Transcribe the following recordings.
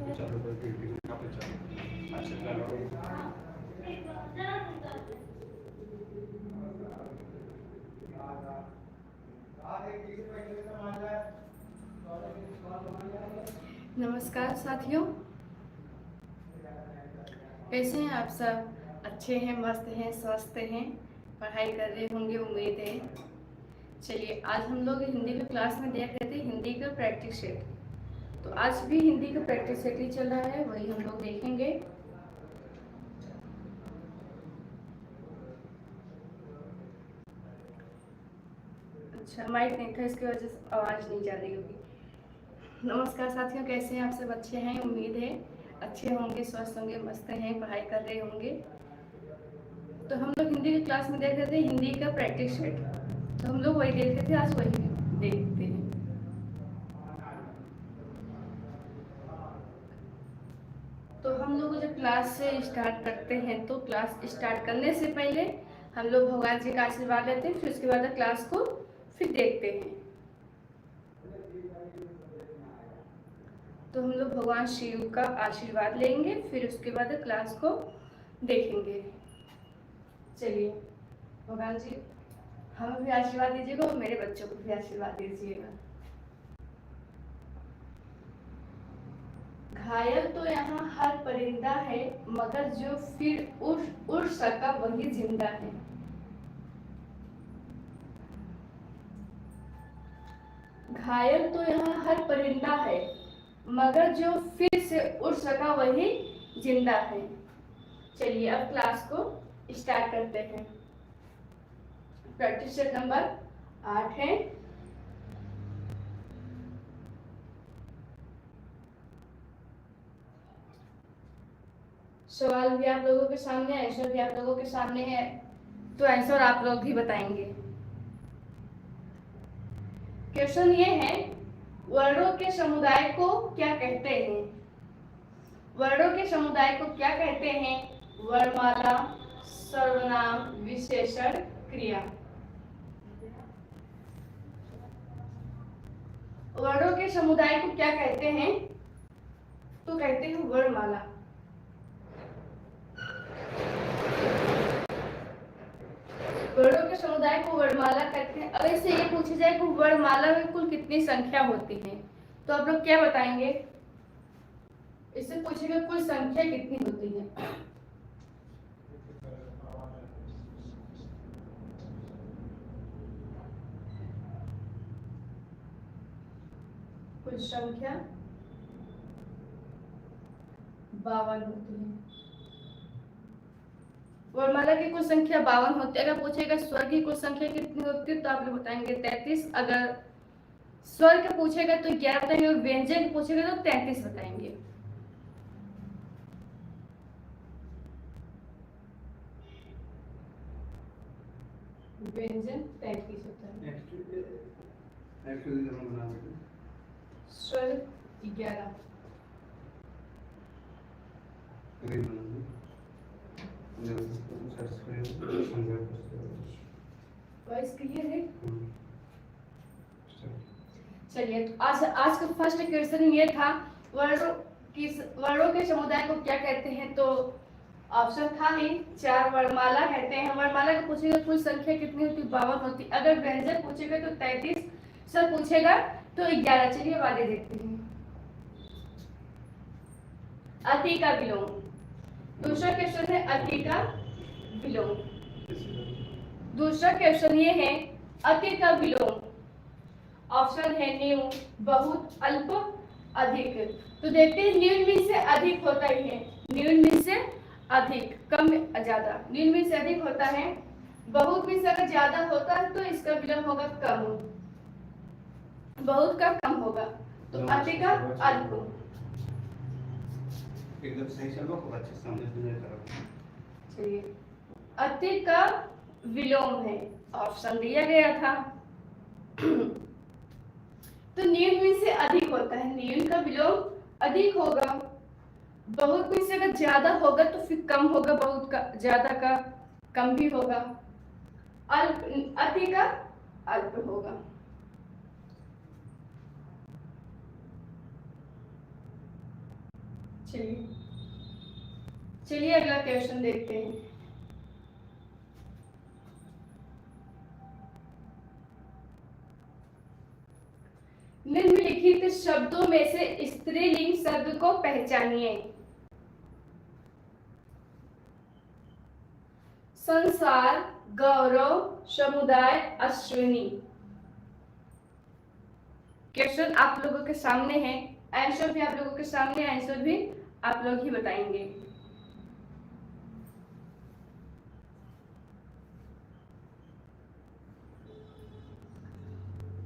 नमस्कार साथियों, कैसे हैं आप सब? अच्छे हैं, मस्त हैं, स्वस्थ हैं, पढ़ाई कर रहे होंगे उम्मीद है। चलिए, आज हम लोग हिंदी की क्लास में देख रहे थे हिंदी का प्रैक्टिस सेट। तो आज भी हिंदी का प्रैक्टिस सेट ही चल रहा है, वही हम लोग देखेंगे। अच्छा, माइक नहीं था, इसकी वजह से आवाज़ नहीं जा रही होगी। नमस्कार साथियों, कैसे हैं आप सब? अच्छे हैं, उम्मीद है अच्छे होंगे, स्वस्थ होंगे, मस्त हैं, पढ़ाई कर रहे होंगे। तो हम लोग हिंदी की क्लास में देख रहे थे हिंदी का प्रैक्टिस सेट। तो हम लोग वही देख रहे थे, आज वही देखते हैं। तो हम लोग जब क्लास से स्टार्ट करते हैं तो क्लास स्टार्ट करने से पहले हम लोग भगवान जी का आशीर्वाद लेते हैं, फिर उसके बाद क्लास को फिर देखते हैं। तो हम लोग भगवान शिव का आशीर्वाद लेंगे, फिर उसके बाद क्लास को देखेंगे। चलिए, भगवान जी हमें भी आशीर्वाद दीजिएगा और मेरे बच्चों को भी आशीर्वाद दीजिएगा। घायल तो यहाँ हर परिंदा है, मगर जो फिर उड़ सका वही जिंदा है। घायल तो यहाँ हर परिंदा है, मगर जो फिर से उड़ सका वही जिंदा है। चलिए, अब क्लास को स्टार्ट करते हैं। प्रैक्टिस सेट नंबर 8 है। सवाल भी आप लोगों के सामने, आंसर भी आप लोगों के सामने है, तो आंसर आप लोग भी बताएंगे। क्वेश्चन ये है, वर्णों के समुदाय को क्या कहते हैं? वर्णों के समुदाय को क्या कहते हैं? वर्णमाला, सर्वनाम, विशेषण, क्रिया। वर्णों के समुदाय को क्या कहते हैं? तो कहते हैं वर्णमाला। वर्णों के समुदाय को वर्णमाला कहते हैं। अगर इससे ये पूछा जाए कि वर्णमाला में कुल कितनी संख्या होती है, तो आप लोग क्या बताएंगे? इससे पूछेगा कुल संख्या कितनी होती है। कुल संख्या 52 होती है। वर्णमाला की कुल संख्या 52 होती है। अगर पूछेगा स्वर की कुल संख्या कितनी होती है, तो आप लोग बताएंगे 33। अगर स्वर का पूछेगा तो 11 बताएंगे, और व्यंजन पूछेगा तो 33 बताएंगे। व्यंजन 33 होता है। स्वर 11। वॉइस क्लियर है? चलिए, तो आज का फर्स्ट क्वेश्चन ये था, वर्णों के समुदाय को क्या कहते हैं? तो ऑप्शन था ही 4, वर्णमाला कहते हैं। वर्णमाला को पूछेगा कुल संख्या कितनी होती? 52 होती। अगर व्यंजन पूछेगा तो 33, स्वर पूछेगा तो 11। चलिए अब आगे देखते हैं। अति का विलोम। दूसरा क्वेश्चन है अति का विलोम। दूसरा क्वेश्चन ये है, अति का विलोम। ऑप्शन है न्यून, बहुत, अल्प, अधिक। तो देखते हैं, न्यून मीन से अधिक होता ही है। न्यून मीन से अधिक, कम ज्यादा। न्यून मीन से अधिक होता है। बहुत मीन से अगर ज्यादा होता है तो इसका विलोम होगा कम। बहुत का कम होगा, तो अति का अल्प। एकदम सही चलो, खूब अच्छे समझ में करो। चलिए, अति का विलोम है, ऑप्शन दिया गया था। तो न्यून मीन से अधिक होता है, न्यून का विलोम अधिक होगा। बहुत मीन से अगर ज्यादा होगा तो फिर कम होगा, बहुत का ज्यादा का कम भी होगा। अल्प, अति का अल्प होगा। चलिए चलिए अगला क्वेश्चन देखते हैं। निम्नलिखित शब्दों में से स्त्रीलिंग शब्द को पहचानिए। संसार, गौरव, समुदाय, अश्विनी। क्वेश्चन आप लोगों के सामने है, आंसर भी आप लोगों के सामने, आंसर भी आप लोग ही बताएंगे।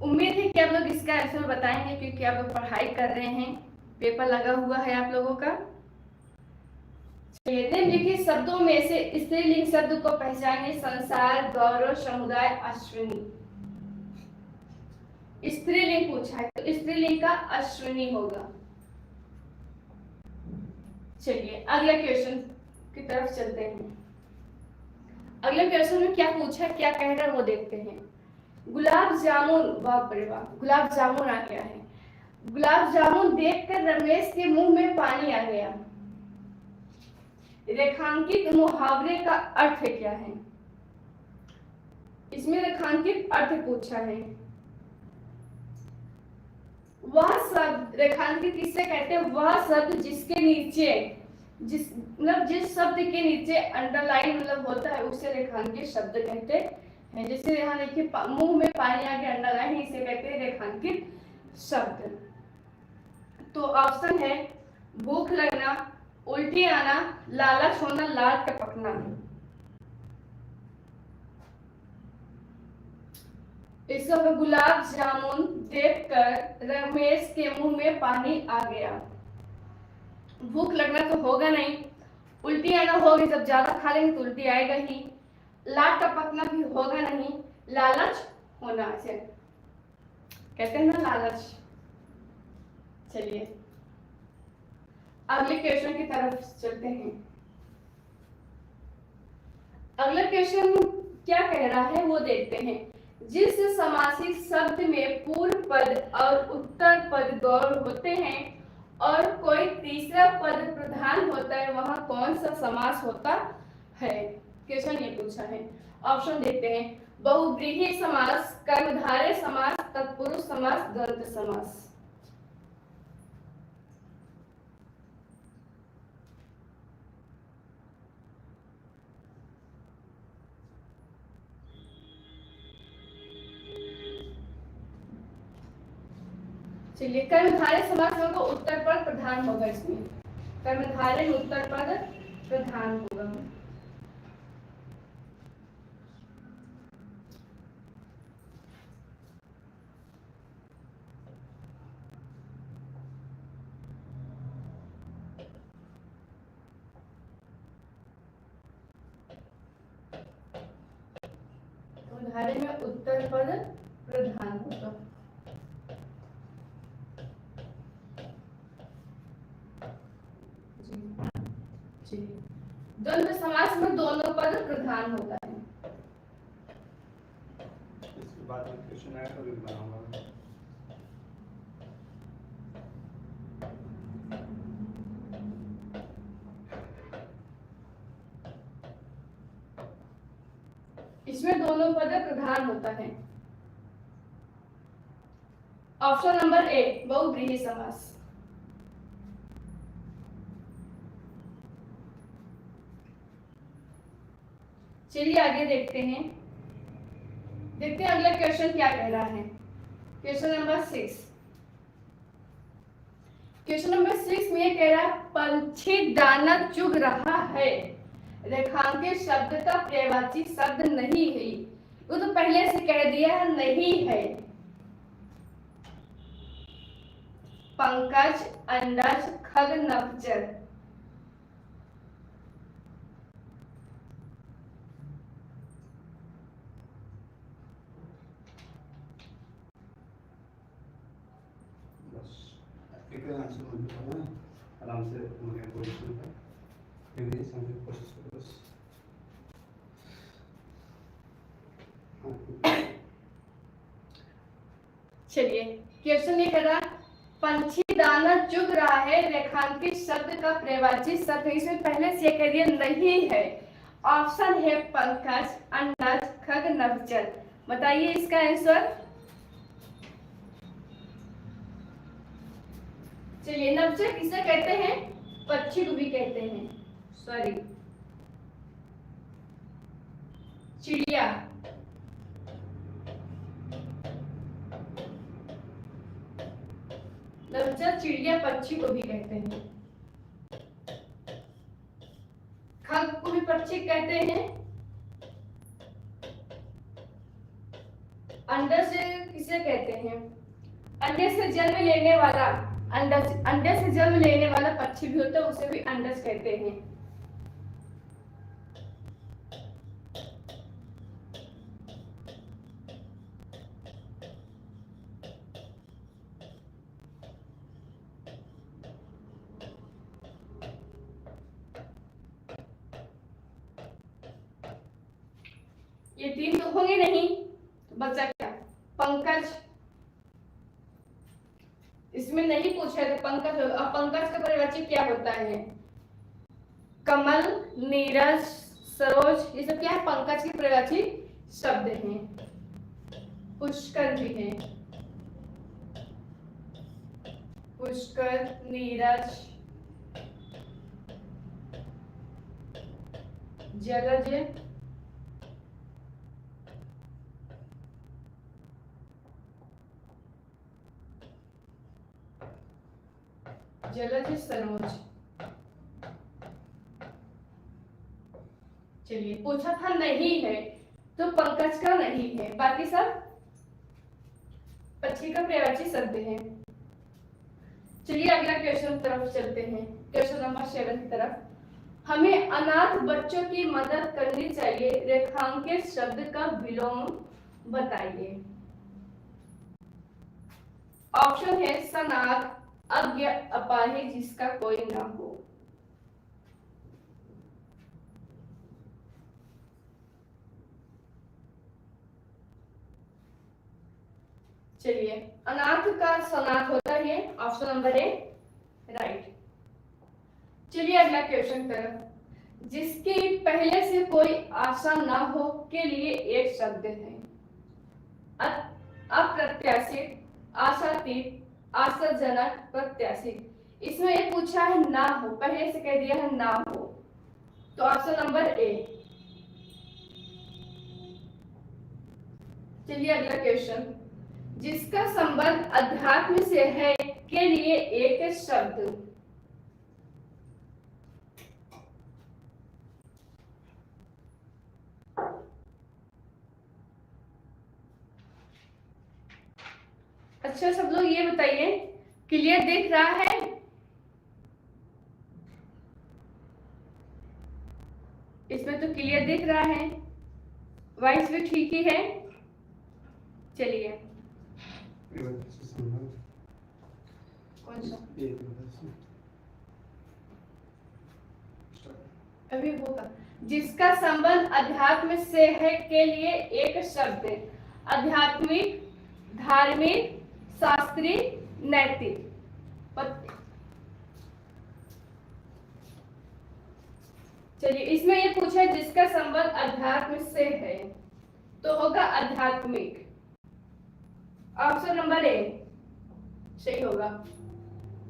उम्मीद है कि आप लोग इसका आंसर बताएंगे, क्योंकि आप लोग पढ़ाई कर रहे हैं, पेपर लगा हुआ है आप लोगों का। निम्नलिखित शब्दों में से स्त्रीलिंग शब्द को पहचानिए। संसार, गौरव, समुदाय, अश्विनी। स्त्रीलिंग पूछा है तो स्त्रीलिंग का अश्विनी होगा। चलिए अगला क्वेश्चन की तरफ चलते हैं। अगले क्वेश्चन में क्या पूछा है, क्या कह रहा है वो देखते हैं। गुलाब जामुन, बाप रे बाप, गुलाब जामुन आ गया है। गुलाब जामुन देखकर रमेश के मुंह में पानी आ गया। रेखांकित मुहावरे का अर्थ क्या है? इसमें रेखांकित अर्थ पूछा है। वह शब्द, रेखांकित किससे कहते हैं? वह शब्द जिसके नीचे, जिस शब्द के नीचे अंडरलाइन होता है उसे रेखांकित शब्द कहते हैं। जैसे यहाँ देखिए मुंह में पानी आ गया, अंडरलाइन, इसे कहते हैं रेखांकित शब्द। तो ऑप्शन है भूख लगना, उल्टी आना, लालच होना, लाल टपकना। इसका गुलाब जामुन देखकर रमेश के मुंह में पानी आ गया। भूख लगना तो होगा नहीं, उल्टी आना होगी, जब ज्यादा खा लेंगे तो उल्टी आएगा ही। लाल टपकना भी होगा नहीं, लालच होना से कहते हैं ना, लालच। चलिए अगले क्वेश्चन की तरफ चलते हैं। अगला क्वेश्चन क्या कह रहा है वो देखते हैं। जिस समासिक शब्द में पूर्व पद और उत्तर पद गौण होते हैं और कोई तीसरा पद प्रधान होता है, वहां कौन सा समास होता है? क्वेश्चन ये पूछा है। ऑप्शन देखते हैं। बहुव्रीहि समास, कर्मधारय समास, तत्पुरुष समास, द्वंद्व समास। चलिए कर्मधारय समास होगा, उत्तर पद प्रधान होगा। इसमें कर्मधारय उत्तर पद प्रधान होगा। कर्मधारय में उत्तर पद प्रधान होगा। द्वंद्व समास में दोनों पद प्रधान होता है। इसके बाद में क्वेश्चन आया तो भी बनाऊंगा। इसमें दोनों पद प्रधान होता है। ऑप्शन नंबर ए बहुव्रीहि समास। चलिए आगे देखते हैं। देखते हैं अगला क्वेश्चन क्या कह रहा है। Question number 6। क्वेश्चन नंबर 6 में ये कह रहा है पंछी दाना चुग रहा है। रेखांकित शब्द का पर्यायवाची शब्द नहीं है। वो तो पहले से कह दिया है, नहीं है। पंकज, अंडज, खग, नभजर। एक आंसर मुझे पता है, आराम से मुझे क्वेश्चन का हिंदी समझने की कोशिश करो बस। चलिए क्वेश्चन ये कह रहा पंछी दाना चुग रहा है रेखांकित शब्द का पर्यायवाची शब्द है। इसमें पहले से कह दिया नहीं है। ऑप्शन है पंकज, अंडज, खग, नभचर। बताइए इसका आंसर। चलिए, नभचर किसे कहते हैं? पक्षी को भी कहते हैं, सॉरी चिड़िया। नभचर चिड़िया पक्षी को भी कहते हैं। खग को भी पक्षी कहते हैं। अंडे से किसे कहते हैं? अंडे से जन्म लेने वाला, अंडे से जन्म लेने वाला पक्षी भी होता है, उसे भी अंडज कहते हैं। ये तीन तो होंगे नहीं, तो बचा क्या? पंकज। इसमें नहीं पूछा है तो पंकज होगा। अब पंकज का पर्यायवाची क्या होता है? कमल, नीरज, सरोज, ये सब क्या है? पंकज के पर्यायवाची शब्द हैं। पुष्कर भी है, पुष्कर, नीरज, जलज, जलज, सरोज। चलिए, पूछा था नहीं है तो पंकज का नहीं है, बाकी सब पक्षी का पर्यायवाची शब्द है। चलिए अगला क्वेश्चन तरफ चलते हैं, क्वेश्चन नंबर 7 की तरफ। हमें अनाथ बच्चों की मदद करनी चाहिए, रेखांकित शब्द का विलोम बताइए। ऑप्शन है सनाथ, अज्ञ, अपाहिज, जिसका कोई ना हो। चलिए, अनाथ का सनाथ होता है, ऑप्शन नंबर ए राइट। चलिए अगला क्वेश्चन तरफ। जिसकी पहले से कोई आशा ना हो के लिए एक शब्द है। अप्रत्याशित, आशातीत, आशाजनक, प्रत्याशित। इसमें ये पूछा है ना हो, पहले से कह दिया है ना हो, तो ऑप्शन नंबर ए। चलिए अगला क्वेश्चन। जिसका संबंध अध्यात्म से है के लिए एक शब्द। अच्छा सब लोग ये बताइए, क्लियर दिख रहा है? इसमें तो क्लियर दिख रहा है, वॉइस भी ठीक ही है। चलिए कौन सा अभी होगा? जिसका संबंध अध्यात्म से है के लिए एक शब्द। आध्यात्मिक, धार्मिक, शास्त्रीय, नैतिक। चलिए, इसमें ये पूछा है जिसका संबंध अध्यात्म से है, तो होगा आध्यात्मिक। ऑप्शन नंबर ए सही होगा।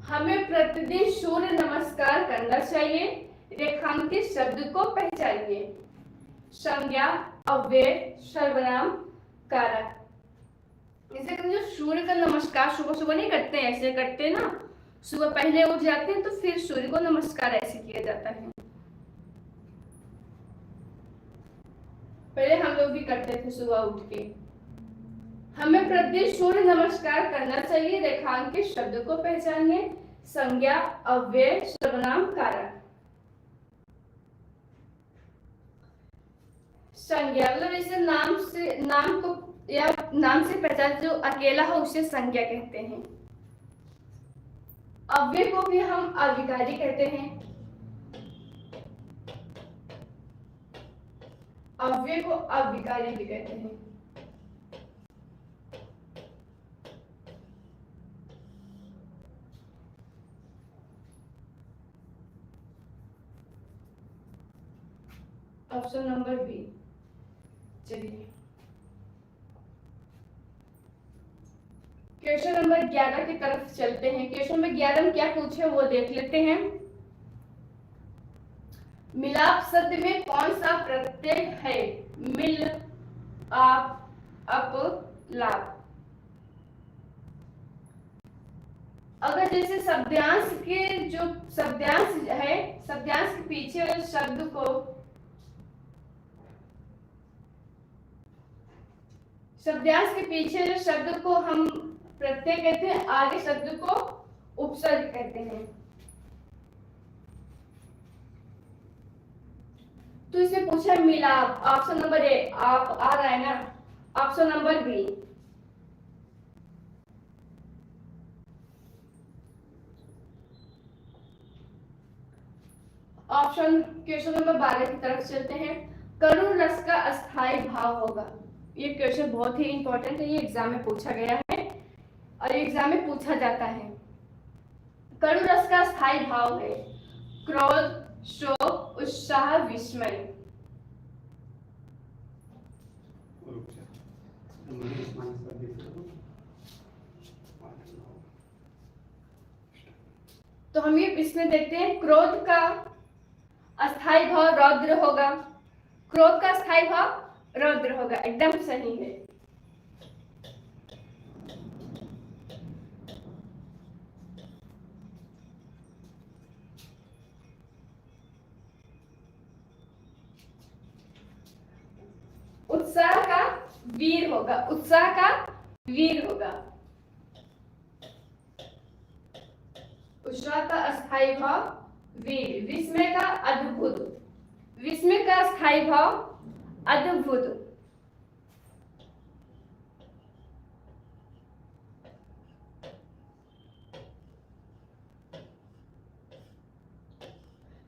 हमें प्रतिदिन सूर्य नमस्कार करना चाहिए, रेखांकित शब्द को पहचानिए। संज्ञा, अव्यय, सर्वनाम, कारक। जैसे जो सूर्य का नमस्कार सुबह सुबह नहीं करते हैं, ऐसे करते हैं ना, सुबह पहले उठ जाते हैं तो फिर सूर्य को नमस्कार ऐसे किया जाता है। पहले हम लोग भी करते थे सुबह उठ के। हमें प्रतिदिन सूर्य नमस्कार करना चाहिए, रेखांकित शब्द को पहचानिए। संज्ञा, अव्यय, सर्वनाम, कारक। संज्ञा मतलब जैसे नाम को या नाम से पहचान जो अकेला हो उसे संज्ञा कहते हैं। अव्यय को भी हम अविकारी कहते हैं। अव्यय को अविकारी भी कहते हैं। Option number B. चलिए क्वेश्चन नंबर 11 की तरफ चलते हैं। क्वेश्चन नंबर 11 में क्या पूछे वो देख लेते हैं। मिलाप शब्द में कौन सा प्रत्यय है? मिल, आप, अप, लाप। अगर जैसे शब्दांश के जो शब्दांश है, शब्दांश के पीछे वाले शब्द को शब्दांश के पीछे जो शब्द को हम प्रत्यय कहते हैं, आगे शब्द को उपसर्ग कहते हैं। तो इसमें पूछा मिलाप, ऑप्शन नंबर ए आप आ रहा है ना, option number B. Option question number 12 की तरफ चलते हैं। करुण रस का अस्थायी भाव होगा। ये क्वेश्चन बहुत ही इंपॉर्टेंट है, ये एग्जाम में पूछा गया है और एग्जाम में पूछा जाता है। करुण रस का अस्थायी भाव है क्रोध, शोक, उत्साह, विस्मय। तो हम ये इसमें देखते हैं क्रोध का अस्थायी भाव रौद्र होगा। क्रोध का अस्थायी भाव रौद्र होगा, एकदम सही है। उत्साह का वीर होगा, उत्साह का वीर होगा। उत्साह का अस्थायी भाव वीर। विस्मय का अद्भुत, विस्मय का अस्थायी भाव अद्भुत।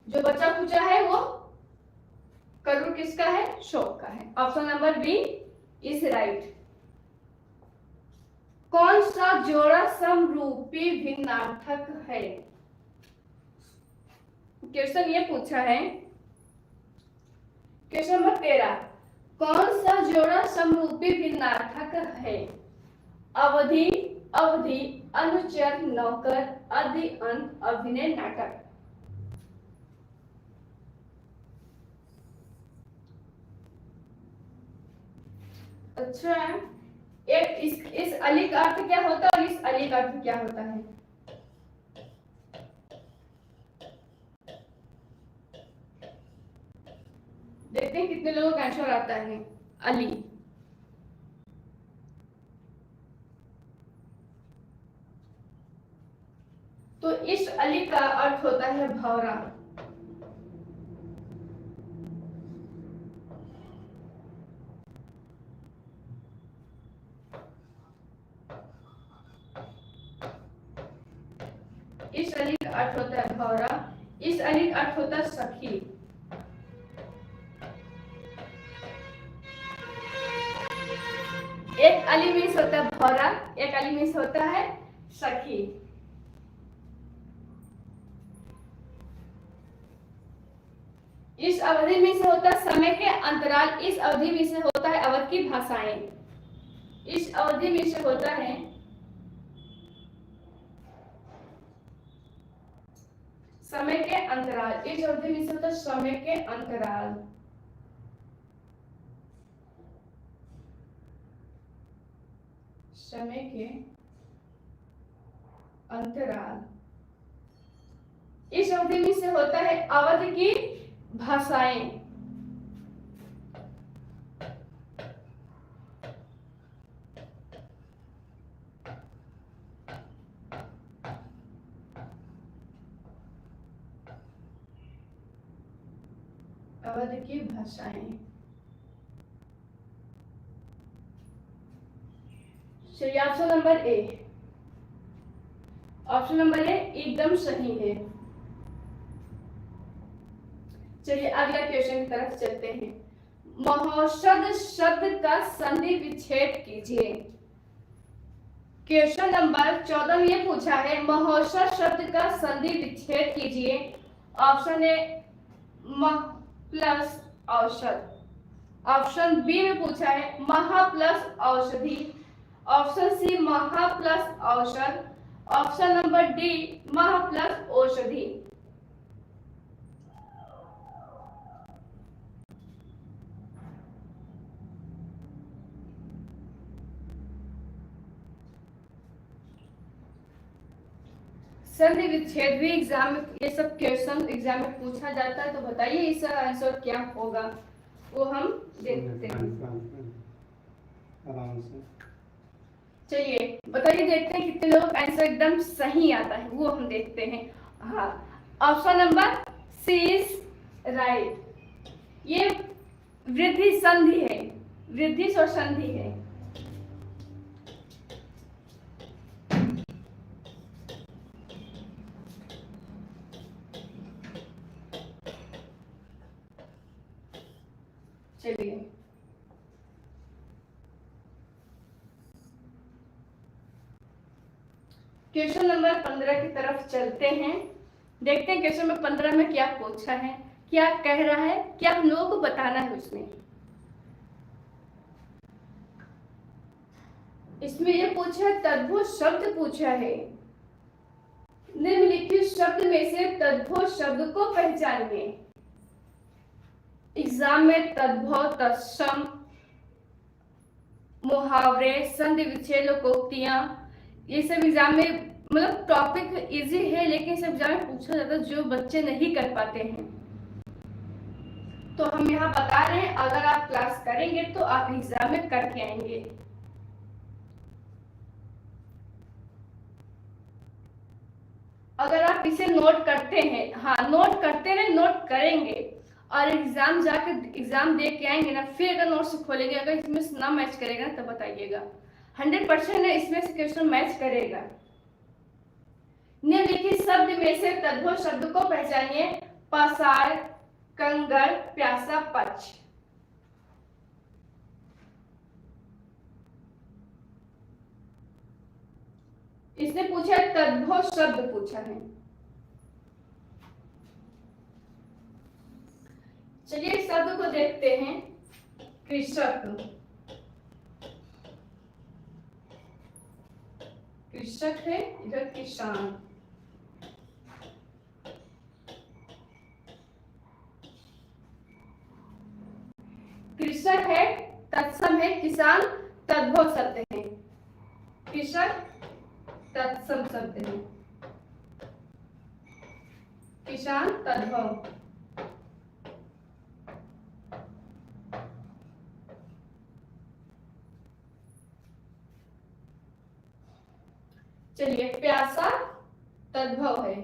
जो बचा पूछा है वो करुण किसका है? शोक का है। Option number B is right. कौन सा जोड़ा समरूपी भिन्नार्थक है? क्वेश्चन ये पूछा है, क्वेश्चन नंबर 13, कौन सा जोड़ा समरूपी भिन्नार्थक है? अवधि, अवधि, अनुचर, नौकर, आदि, अंत, अभिनय, नाटक। अच्छा है, एक इस अली का अर्थ क्या होता है और इस अली का अर्थ क्या होता है? देखते हैं कितने लोगों का आंसर आता है। अली, तो इस अली का अर्थ होता है भौरा। इस अली का अर्थ होता है भौरा। इस अली का अर्थ होता है सखी। एक अली मीन्स होता है भौरा, एक अली मीन्स होता है सखी। इस अवधि में से होता है समय के अंतराल। इस अवधि में से होता है अवध की भाषाएं। इस अवधि में से होता है समय के अंतराल। इस अवधि में से होता है समय के अंतराल। समय के अंतराल। इस अवधि में से होता है अवध की भाषाएं। अवध की भाषाएं। चलिए option number A, option number A एकदम सही है। चलिए अगला क्वेश्चन की तरफ चलते हैं। महौषध शब्द का संधि विच्छेद कीजिए। क्वेश्चन नंबर 14 में ये पूछा है, महौषध शब्द का संधि विच्छेद कीजिए। ऑप्शन ए म प्लस औषध। ऑप्शन बी में पूछा है महा प्लस औषधि। ऑप्शन सी महा प्लस औषध। ऑप्शन नंबर डी महा प्लस औषधि। संधि विच्छेद भी एग्जाम में, ये सब क्वेश्चन एग्जाम में पूछा जाता है, तो बताइए इसका आंसर क्या होगा, वो हम देखते हैं। आराम से चलिए बताइए, देखते हैं कितने लोगों का आंसर एकदम सही आता है, वो हम देखते हैं। हाँ, option number C is right. ये वृद्धि संधि है, वृद्धि और संधि है। चलिए क्वेश्चन नंबर 15 की तरफ चलते हैं। देखते हैं क्वेश्चन नंबर 15 में क्या पूछा है, क्या कह रहा है, क्या हम लोगों को बताना है उसमें। इसमें ये पूछा है, तद्भव शब्द पूछा है। निम्नलिखित शब्द में से तद्भव शब्द को पहचानिए। एग्जाम में तद्भव, तत्सम, मुहावरे, संधि विच्छेद, लोकोक्तियां, ये सब एग्जाम में मतलब टॉपिक इजी है, लेकिन सब एग्जाम में पूछा जाता है जो बच्चे नहीं कर पाते हैं। तो हम यहाँ बता रहे हैं, अगर आप क्लास करेंगे तो आप एग्जाम में करके आएंगे। अगर आप इसे नोट करते हैं, हाँ नोट करते हैं, नोट करेंगे और एग्जाम जाकर एग्जाम दे के आएंगे ना, फिर अगर नोट से खोलेंगे, अगर इसमें ना मैच करेगा ना, तब बताइएगा। 100% है इसमें से क्वेश्चन मैच करेगा। निम्नलिखित शब्द में से तद्भव शब्द को पहचानिए। पसार, कंगर, प्यासा, पक्ष। इसने पूछा है, तद्भव शब्द पूछा है। चलिए शब्द को देखते हैं। कृषक, कृषक है, इधर किसान। कृषक है, तत्सम है, किसान तद्भव शब्द है। कृषक तत्सम शब्द है, किसान तद्भव। चलिए प्यासा तद्भव है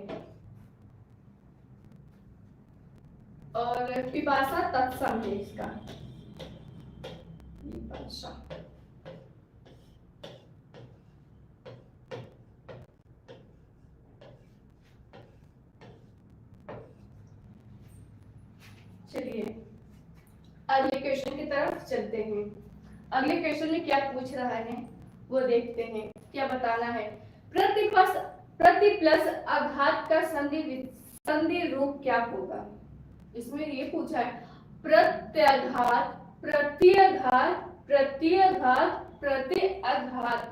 और पिपासा तत्सम है इसका। पिपासा, चलिए अगले क्वेश्चन की तरफ चलते हैं। अगले क्वेश्चन में क्या पूछ रहा है वो देखते हैं, क्या बताना है। प्रति प्लस आघात का संधि रूप क्या होगा। इसमें ये पूछा है, प्रत्याघात, प्रत्याघात, प्रत्याघात, प्रत्याघात।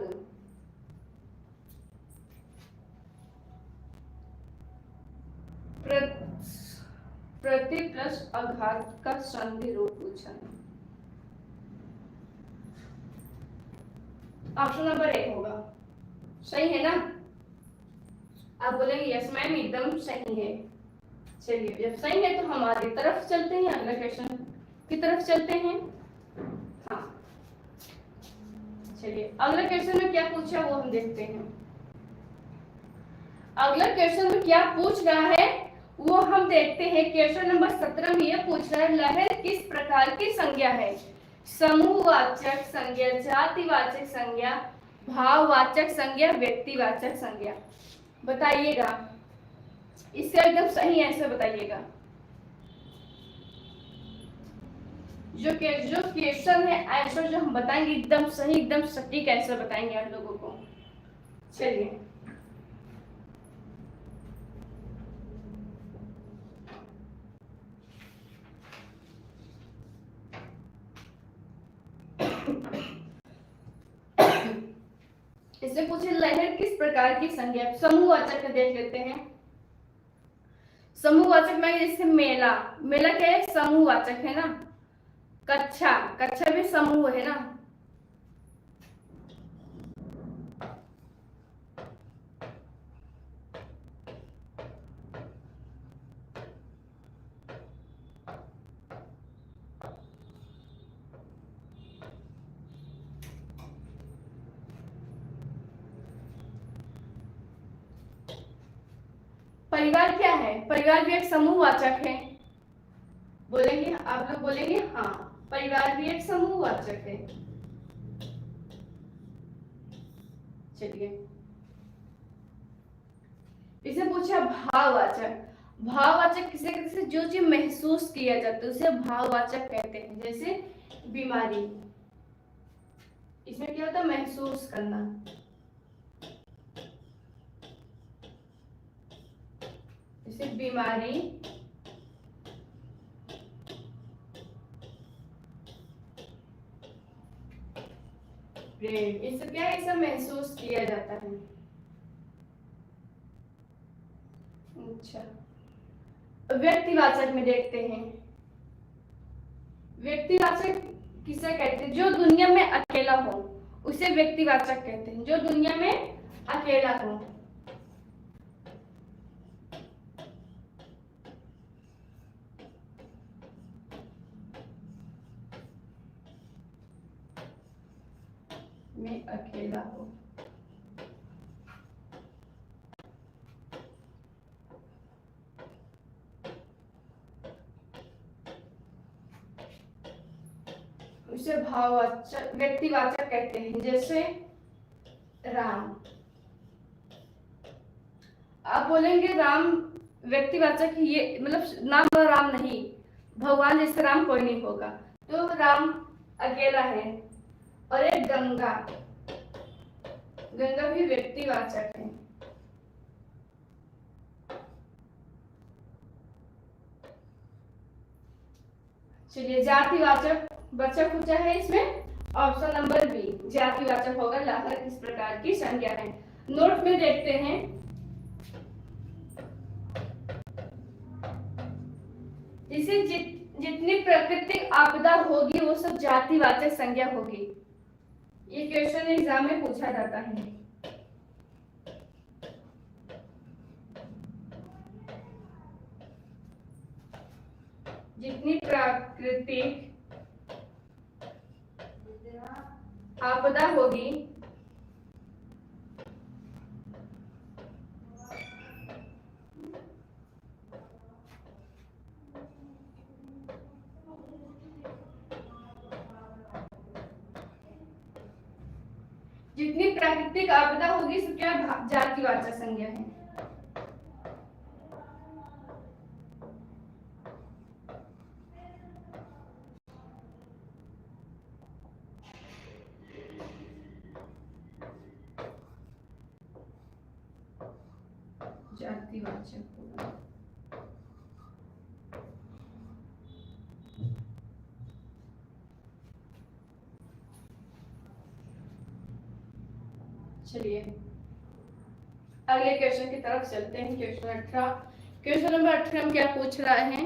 प्रति प्लस आघात का संधि रूप पूछा है। ऑप्शन नंबर 1 होगा, सही है ना। आप बोलेंगे यस मैम एकदम सही है। चलिए जब सही है तो हम आगे तरफ चलते हैं, अगले क्वेश्चन की तरफ चलते हैं। हाँ चलिए अगले क्वेश्चन में क्या पूछा वो हम देखते हैं। अगला क्वेश्चन में क्या पूछ रहा है वो हम देखते हैं। क्वेश्चन नंबर 17 में यह पूछ रहा है, लहर किस प्रकार की संज्ञा है। समूहवाचक संज्ञा, जातिवाचक संज्ञा, भाववाचक संज्ञा, व्यक्तिवाचक संज्ञा। बताइएगा, इसका एकदम सही आंसर बताइएगा। जो क्वेश्चन है आंसर जो हम बताएंगे एकदम सही, एकदम सटीक आंसर बताएंगे आप लोगों को। चलिए इससे पूछे लहर किस प्रकार की संज्ञा है। समूहवाचक में देख लेते हैं। समूहवाचक में जैसे मेला, मेला क्या है, समूहवाचक है ना। कक्षा, कक्षा भी समूह है ना। परिवार क्या है, परिवार भी एक समूहवाचक है। बोलेंगे आप लोग, बोलेंगे हाँ, परिवार भी एक समूहवाचक है। चलिए, इसे पूछा भाववाचक। भाववाचक किसे कहते हैं, जो चीज महसूस किया जाता है उसे भाववाचक कहते हैं। जैसे बीमारी, इसमें क्या होता है, महसूस करना। जैसे बीमारी, प्रेम, इससे क्या है, इसे महसूस किया जाता है। अच्छा, व्यक्तिवाचक में देखते हैं। व्यक्तिवाचक किसे कहते हैं, जो दुनिया में अकेला हो उसे व्यक्तिवाचक कहते हैं। जो दुनिया में अकेला हो। में अकेला हो। उसे भाववाचक, व्यक्तिवाचक कहते हैं। जैसे राम, आप बोलेंगे राम व्यक्तिवाचक, ये मतलब नाम राम नहीं, भगवान जैसे राम कोई नहीं होगा, तो राम अकेला है। और एक गंगा, गंगा भी व्यक्तिवाचक है। चलिए, जातिवाचक बच्चा पूछा है इसमें ऑप्शन नंबर बी, जातिवाचक होगा। लहर किस प्रकार की संज्ञा है। नोट में देखते हैं, इसे जितनी प्राकृतिक आपदा होगी वो सब जातिवाचक संज्ञा होगी। ये क्वेश्चन एग्जाम में पूछा जाता है। जितनी प्राकृतिक आपदा होगी जितनी प्राकृतिक आपदा होगी सब क्या जातिवाचक संज्ञा है। जातिवाचक होगा। चलिए, अगले क्वेश्चन की तरफ चलते हैं। क्वेश्चन 18, क्वेश्चन नंबर 18 में क्या पूछ रहा है,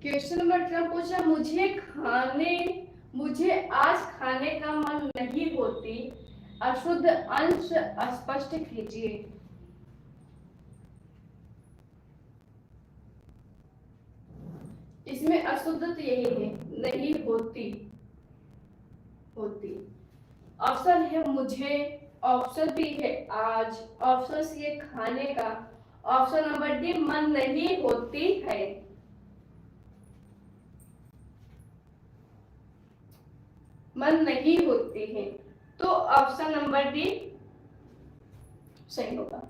क्वेश्चन नंबर 18 पूछा, मुझे आज खाने का मन नहीं होती, अशुद्ध अंश स्पष्ट कीजिए। इसमें अशुद्ध तो यही है, नहीं होती, होती। ऑप्शन है मुझे, ऑप्शन बी है आज, ऑप्शन सी है खाने का, ऑप्शन नंबर डी मन नहीं होती है। मन नहीं होती है, तो ऑप्शन नंबर डी सही होगा।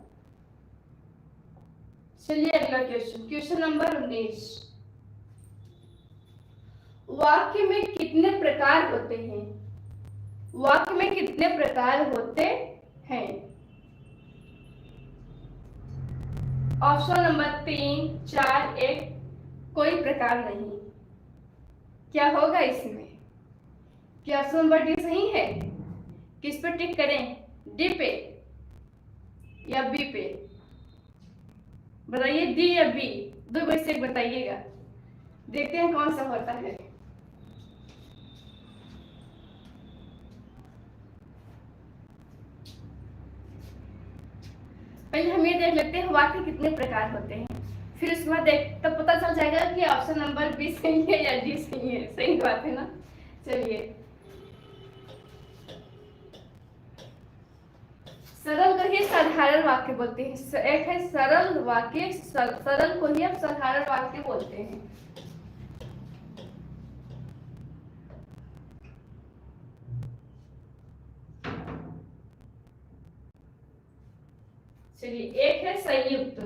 चलिए अगला क्वेश्चन, क्वेश्चन नंबर 19, वाक्य में कितने प्रकार होते हैं। वाक्य में कितने प्रकार होते हैं। ऑप्शन नंबर 3, 4, 1, कोई प्रकार नहीं। क्या होगा इसमें, क्या ऑप्शन नंबर डी सही है? किस पे टिक करें, डी पे या बी पे? बताइए, डी या बी, दो में से एक बताइएगा। देखते हैं कौन सा होता है। पहले हम ये देख लेते हैं वाक्य कितने प्रकार होते हैं, फिर उसके बाद देख तब पता चल जाएगा कि ऑप्शन नंबर बी सही है या डी सही है। सही बात है ना? चलिए, सरल को ही साधारण वाक्य बोलते हैं। एक है सरल वाक्य, सरल को ही हम साधारण वाक्य बोलते हैं। चलिए, एक है संयुक्त,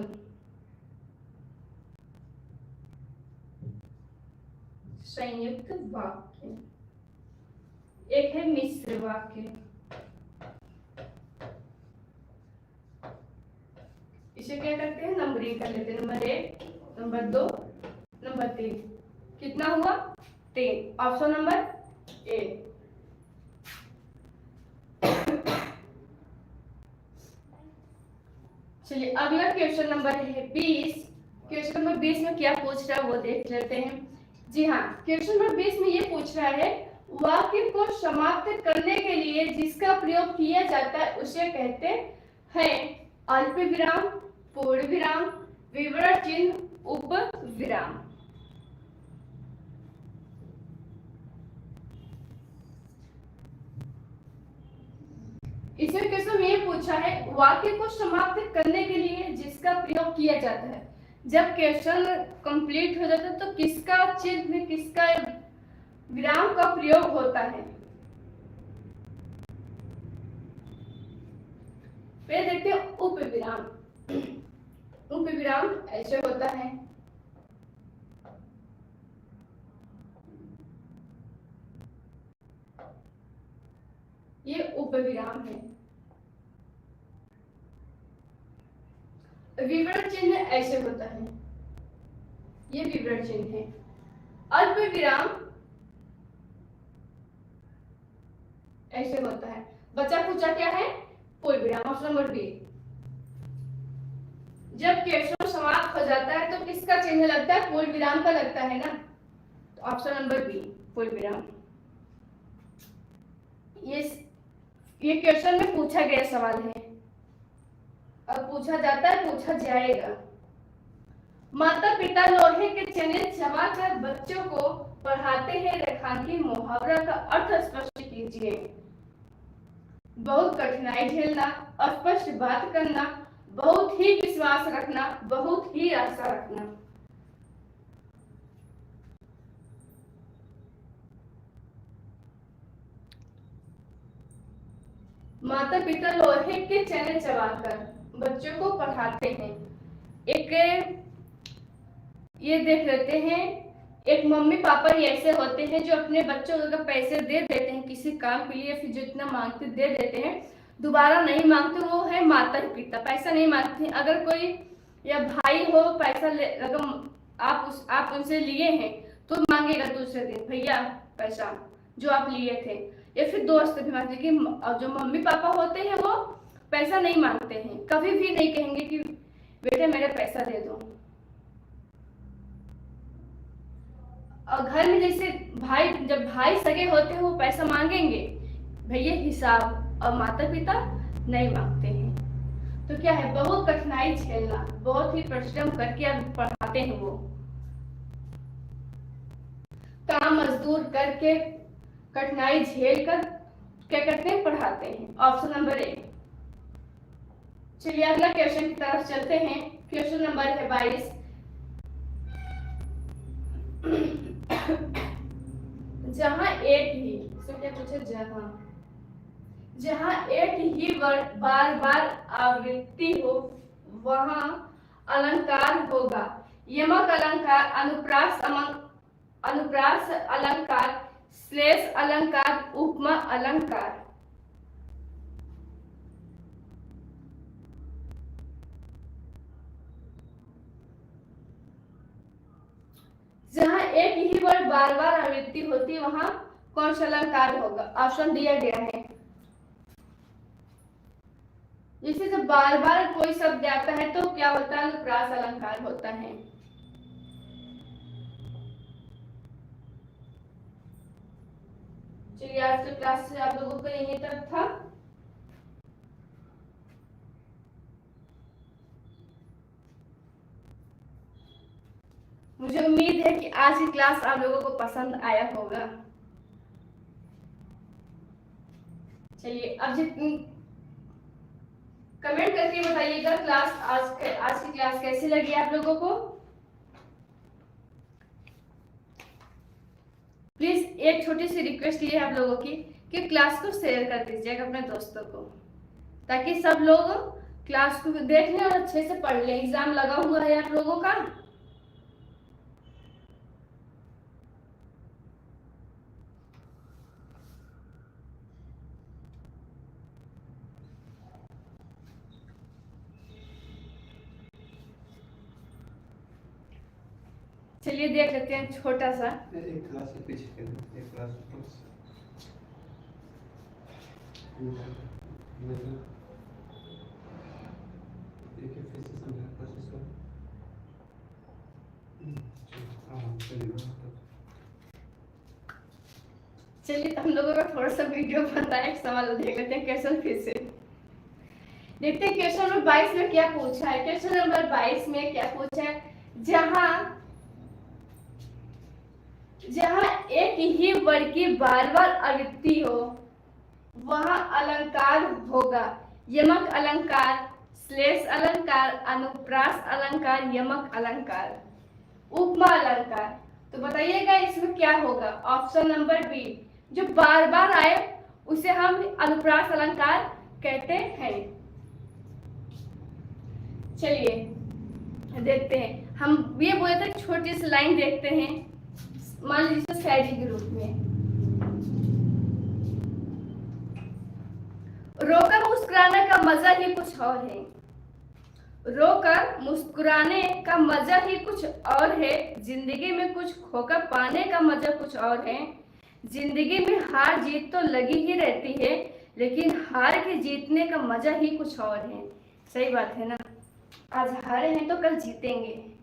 संयुक्त वाक्य। एक है मिश्र वाक्य। इसे क्या करते हैं, नंबरिंग कर लेते हैं। Number 1, number 2, number 3। कितना हुआ? 3। Option number A. चलिए, अगला क्वेश्चन नंबर है 20। क्वेश्चन नंबर 20 में क्या पूछ रहा है वो देख लेते हैं। जी हाँ, क्वेश्चन नंबर 20 में ये पूछ रहा है, वाक्य को समाप्त करने के लिए जिसका प्रयोग किया जाता है उसे कहते हैं अल्प विराम, पूर्ण विराम, विवरण चिन्ह, उप विराम। इसमें क्वेश्चन में ये पूछा है, वाक्य को समाप्त करने के लिए जिसका प्रयोग किया जाता है। जब क्वेश्चन कंप्लीट हो जाता है तो किसका चिन्ह, किसका विराम का प्रयोग होता है। पहले देखते हैं उप विराम। उप विराम ऐसे होता है, ये उप विराम है। विवरण चिन्ह ऐसे होता है, ये विवरण चिन्ह है। अल्प विराम ऐसे होता है। बचा कुचा क्या है? पूर्ण विराम। Option number B. जब क्वेश्चन समाप्त हो जाता है तो किसका चिन्ह लगता है? पूर्ण विराम का लगता है ना, तो ऑप्शन नंबर बी, पूर्ण विराम। ये क्वेश्चन में पूछा गया सवाल है, अब पूछा जाता है, पूछा जाएगा। माता पिता लोहे के चने चबाकर बच्चों को पढ़ाते हैं, रेखांकित मुहावरा का अर्थ स्पष्ट कीजिए। बहुत कठिनाई झेलना, अस्पष्ट बात करना, बहुत ही विश्वास रखना, बहुत ही आशा रखना। माता पिता लोहे के चने चबाकर बच्चों को पढ़ाते हैं। एक ये देख लेते हैं, एक मम्मी पापा ही ऐसे होते हैं जो अपने बच्चों को पैसे दे देते हैं किसी काम के लिए, फिर जितना मांगते दे देते हैं, दोबारा नहीं मांगते। वो है माता पिता, पैसा नहीं मांगते। अगर कोई या भाई हो पैसा अगर आप उनसे लिए हैं तो मांगेगा दूसरे दिन, भैया पैसा जो आप लिए थे। या फिर दोस्त भी मांगते, कि जो मम्मी पापा होते हैं वो पैसा नहीं मांगते हैं, कभी भी नहीं कहेंगे कि बेटे मेरा पैसा दे दो। और घर में जैसे भाई, जब भाई सगे होते हैं वो पैसा मांगेंगे, भैया हिसाब, और माता पिता नहीं मांगते हैं। तो क्या है, बहुत कठिनाई झेलना, बहुत ही परिश्रम करके अब पढ़ाते हैं। वो काम मजदूर करके कठिनाई झेल कर क्या करते हैं, पढ़ाते हैं। Option number A. चलिए अगला क्वेश्चन की तरफ चलते हैं। क्वेश्चन नंबर है 22। जहां एक ही, क्या पूछे, जहां एक ही वर्ड बार बार आवृत्ति हो वहां अलंकार होगा। यमक अलंकार, अनुप्रास अलंकार, श्लेष अलंकार, उपमा अलंकार। जहां एक ही वर्ड बार बार आवृत्ति होती है वहां कौन सा अलंकार होगा? ऑप्शन दिया गया है। जैसे जब बार बार कोई शब्द आता है तो क्या होता है? अनुप्रास अलंकार होता है। चलिए आज के क्लास से आप लोगों को यही तक था। मुझे उम्मीद है कि आज की क्लास आप लोगों को पसंद आया होगा। चलिए अब जितनी कमेंट करके बताइएगा क्लास आज की क्लास कैसी लगी आप लोगों को। प्लीज एक छोटी सी रिक्वेस्ट ये है आप लोगों की कि क्लास को शेयर कर दीजिएगा अपने दोस्तों को, ताकि सब लोग क्लास को देख लें और अच्छे से पढ़ लें। एग्जाम लगा हुआ है आप लोगों का। चलिए देख लेते हैं छोटा सा। एक क्लास से पीछे कर दो, एक क्लास ऊपर से। एक फिर से समझा कोशिश करो। हाँ चलिए। चलिए हम लोगों का थोड़ा सा वीडियो बनता है, एक सवाल देख लेते हैं क्वेश्चन फिर से। देखते हैं क्वेश्चन नंबर 22 में क्या पूछा है। क्वेश्चन नंबर 22 में क्या पूछा है? जहां एक ही वर्ड की बार बार आवृत्ति हो वहां अलंकार होगा। यमक अलंकार, श्लेष अलंकार, अनुप्रास अलंकार, यमक अलंकार, उपमा अलंकार। तो बताइएगा इसमें क्या होगा? ऑप्शन नंबर बी, जो बार बार आए उसे हम अनुप्रास अलंकार कहते हैं। चलिए देखते हैं। हम ये बोले थे छोटी सी लाइन देखते हैं, मान लीजिए शायरी के रूप में। रोकर मुस्कुराने का मजा ही कुछ और है। रोकर मुस्कुराने का मजा ही कुछ और है। जिंदगी में कुछ खोकर पाने का मजा कुछ और है। जिंदगी में हार जीत तो लगी ही रहती है, लेकिन हार के जीतने का मजा ही कुछ और है। सही बात है ना? आज हारे हैं तो कल जीतेंगे।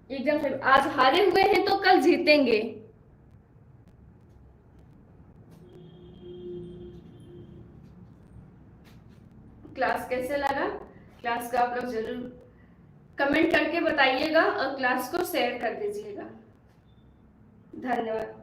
एकदम सही। आज हारे हुए हैं तो कल जीतेंगे। क्लास कैसे लगा? क्लास का आप लोग जरूर कमेंट करके बताइएगा और क्लास को शेयर कर दीजिएगा। धन्यवाद।